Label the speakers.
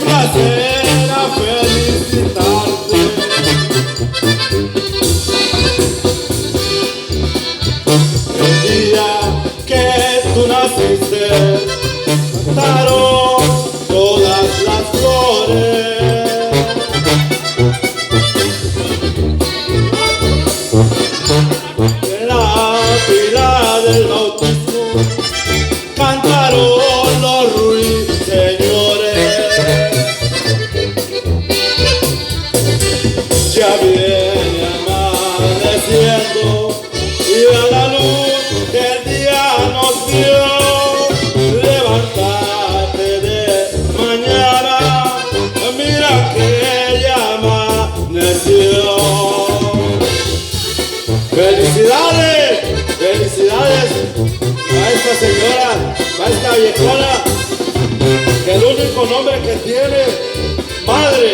Speaker 1: placer a felicitarte. El día que tú naciste, cantaron todas las flores. En la fila del bautismo cantaron los ruiseñores. Ya viene amaneciendo y a la luz que el día nos dio, levántate de mañana, mira que ya amaneció. ¡Felicidades! ¡Felicidades a esta señora, a esta viejona, que el único nombre que tiene, madre!